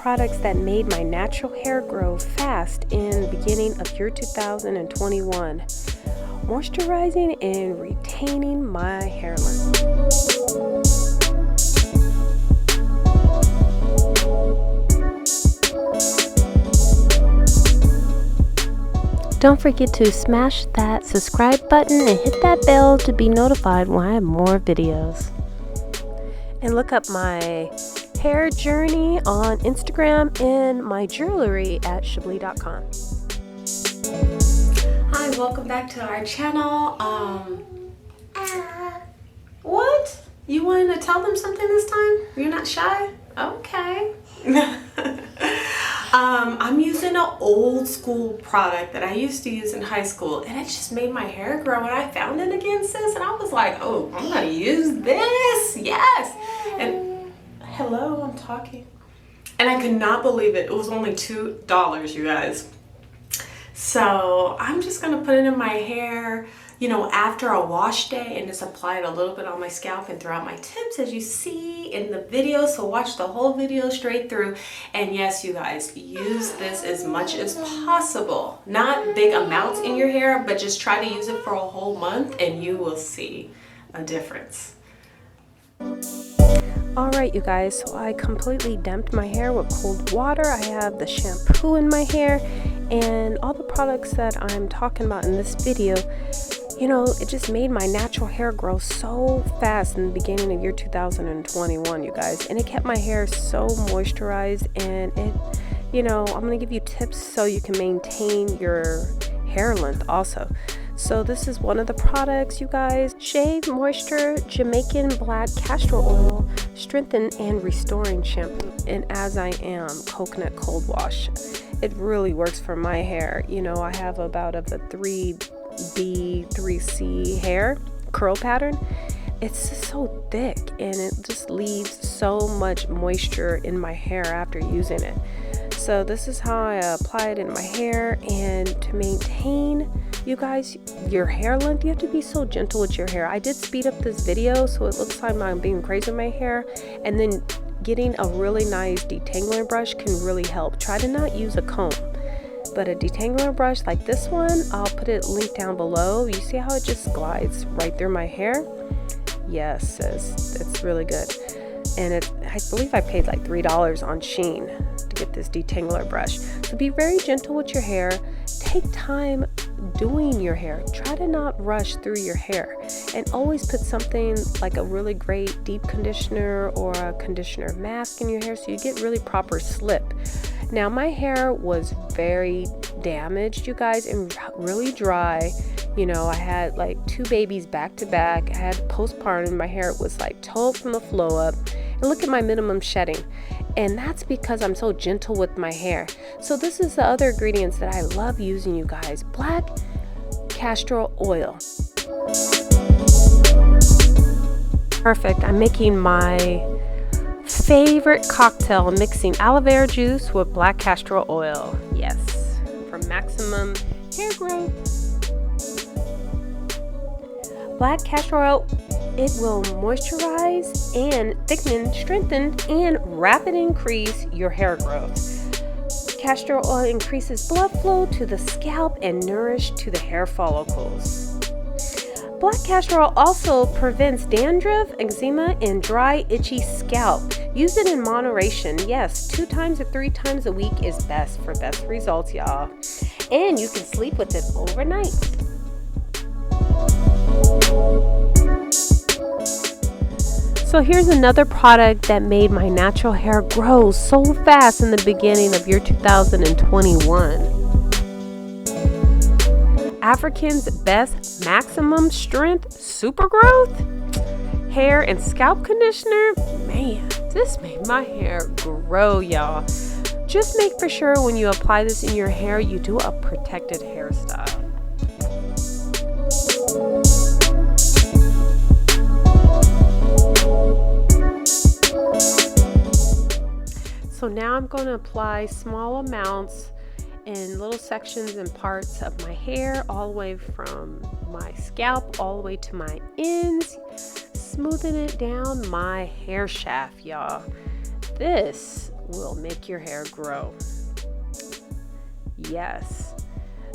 products that made my natural hair grow fast in the beginning of year 2021. Moisturizing and retaining my hair length. Don't forget to smash that subscribe button and hit that bell to be notified when I have more videos. And look up my hair journey on Instagram and my jewelry at Chablee.com. Hi, welcome back to our channel. What? You wanted to tell them something this time? You're not shy? Okay. I'm using an old school product that I used to use in high school, and it just made my hair grow, and I found it again, sis, and I was like, oh, I'm gonna use this. Yes. And hello, I'm talking. And I could not believe it. It was only $2, you guys. So I'm just gonna put it in my hair, you know, after a wash day, and just apply it a little bit on my scalp and throughout my tips, as you see in the video. So watch the whole video straight through. And yes, you guys, use this as much as possible. Not big amounts in your hair, but just try to use it for a whole month and you will see a difference. Alright, you guys, so I completely damped my hair with cold water. I have the shampoo in my hair and all the products that I'm talking about in this video. You know, it just made my natural hair grow so fast in the beginning of year 2021, you guys. And it kept my hair so moisturized, and it, you know, I'm going to give you tips so you can maintain your hair length also. So this is one of the products, you guys. Shea Moisture Jamaican Black Castor Oil Strengthen and Restoring Shampoo. And As I Am Coconut Cold Wash. It really works for my hair. You know, I have about of a 3B, 3C hair curl pattern. It's just so thick and it just leaves so much moisture in my hair after using it. So this is how I apply it in my hair. And to maintain, you guys, your hair length, you have to be so gentle with your hair. I did speed up this video so it looks like I'm being crazy with my hair, and then getting a really nice detangler brush can really help. Try to not use a comb, but a detangler brush like this one, I'll put it linked down below. You see how it just glides right through my hair? Yes, sis, it's really good. And I believe I paid like $3 on Sheen to get this detangler brush. So be very gentle with your hair. Take time doing your hair. Try to not rush through your hair, and always put something like a really great deep conditioner or a conditioner mask in your hair so you get really proper slip. Now my hair was very damaged, you guys, and really dry. You know, I had like 2 babies back to back. I had postpartum. My hair was like told from the flow up. And look at my minimum shedding. And that's because I'm so gentle with my hair. So this is the other ingredients that I love using, you guys. Black castor oil. Perfect. I'm making my favorite cocktail, mixing aloe vera juice with black castor oil. Yes, for maximum hair growth. Black castor oil, it will moisturize and thicken, strengthen, and rapid increase your hair growth. Castor oil increases blood flow to the scalp and nourish to the hair follicles. Black castor oil also prevents dandruff, eczema, and dry, itchy scalp. Use it in moderation. Yes, 2 times or 3 times a week is best for best results, y'all. And you can sleep with it overnight. So here's another product that made my natural hair grow so fast in the beginning of year 2021. African's Best Maximum Strength Super Growth Hair and Scalp Conditioner. Man, this made my hair grow, y'all. Just make for sure when you apply this in your hair, you do a protected hairstyle. So now I'm going to apply small amounts in little sections and parts of my hair, all the way from my scalp all the way to my ends, smoothing it down my hair shaft, y'all. This will make your hair grow. Yes.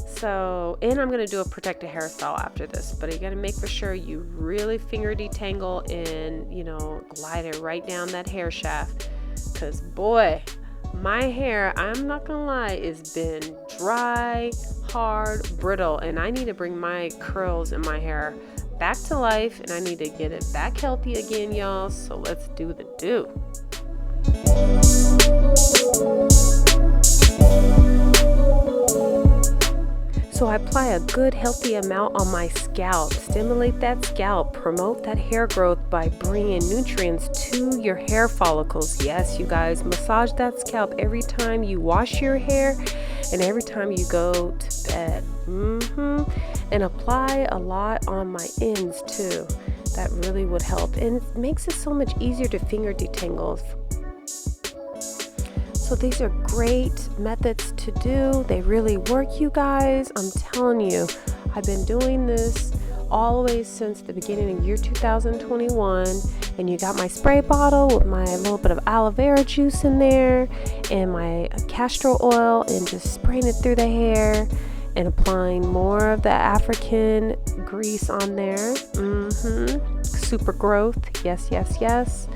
So, and I'm going to do a protected hairstyle after this, but you got to make for sure you really finger detangle and, you know, glide it right down that hair shaft. Because, boy, my hair, I'm not going to lie, has been dry, hard, brittle, and I need to bring my curls in my hair back to life, and I need to get it back healthy again, y'all. So let's do the do. So I apply a good healthy amount on my scalp, stimulate that scalp, promote that hair growth by bringing nutrients to your hair follicles. Yes, you guys, massage that scalp every time you wash your hair and every time you go to bed. And apply a lot on my ends too. That really would help, and it makes it so much easier to finger detangle. So these are great methods to do. They really work, you guys. I'm telling you, I've been doing this always since the beginning of year 2021. And you got my spray bottle with my little bit of aloe vera juice in there and my castor oil, and just spraying it through the hair and applying more of the African grease on there. Super growth. Yes, yes, yes.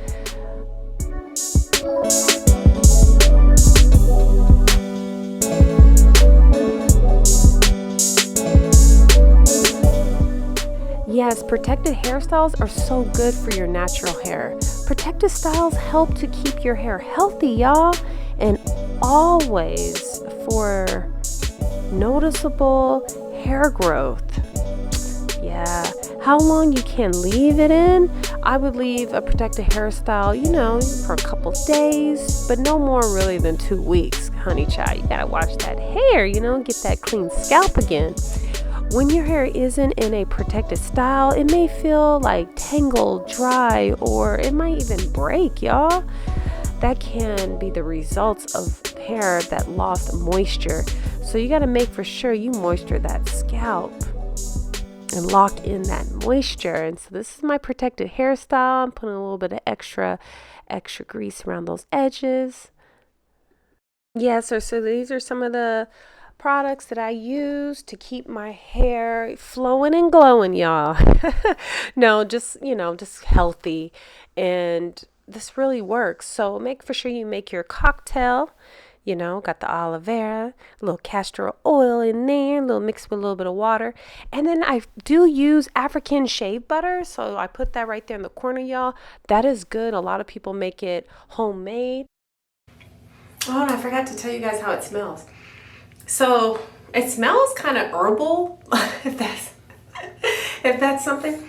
Yes, protected hairstyles are so good for your natural hair. Protected styles help to keep your hair healthy, y'all, and always for noticeable hair growth. Yeah, how long you can leave it in? I would leave a protected hairstyle, you know, for a couple days, but no more really than 2 weeks, honey child. You gotta wash that hair, you know, get that clean scalp again. When your hair isn't in a protected style, it may feel like tangled, dry, or it might even break, y'all. That can be the results of hair that lost moisture. So you got to make for sure you moisture that scalp and lock in that moisture. And so this is my protected hairstyle. I'm putting a little bit of extra grease around those edges. Yeah, so these are some of the products that I use to keep my hair flowing and glowing, y'all. No, just, you know, just healthy, and this really works. So make for sure you make your cocktail. You know, got the aloe vera, a little castor oil in there, a little mixed with a little bit of water. And then I do use African shea butter, so I put that right there in the corner, y'all. That is good. A lot of people make it homemade. Oh, and I forgot to tell you guys how it smells. So it smells kind of herbal, if that's something.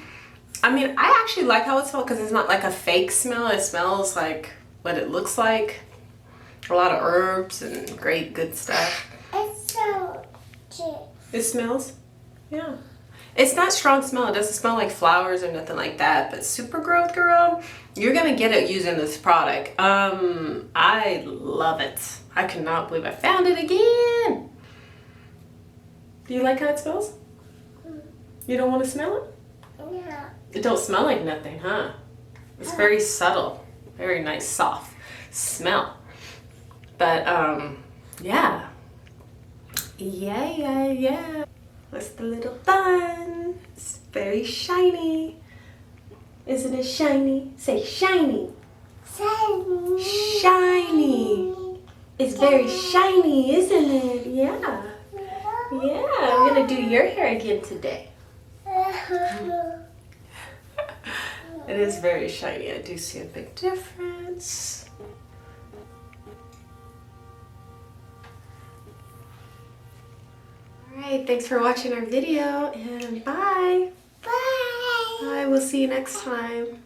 I mean, I actually like how it smells because it's not like a fake smell. It smells like what it looks like. A lot of herbs and great good stuff. It's so cute. It smells? Yeah. It's not strong smell. It doesn't smell like flowers or nothing like that. But super growth, girl, you're going to get it using this product. I love it. I cannot believe I found it again. Do you like how it smells? You don't want to smell it? Yeah. It don't smell like nothing, huh? It's very subtle. Very nice, soft smell. But, yeah. Yeah. What's the little bun? It's very shiny. Isn't it shiny? Say shiny. Shiny. Shiny. It's very shiny, isn't it? Yeah. Yeah, I'm going to do your hair again today. It is very shiny. I do see a big difference. Alright, thanks for watching our video, and bye. Bye. Bye, we'll see you next time.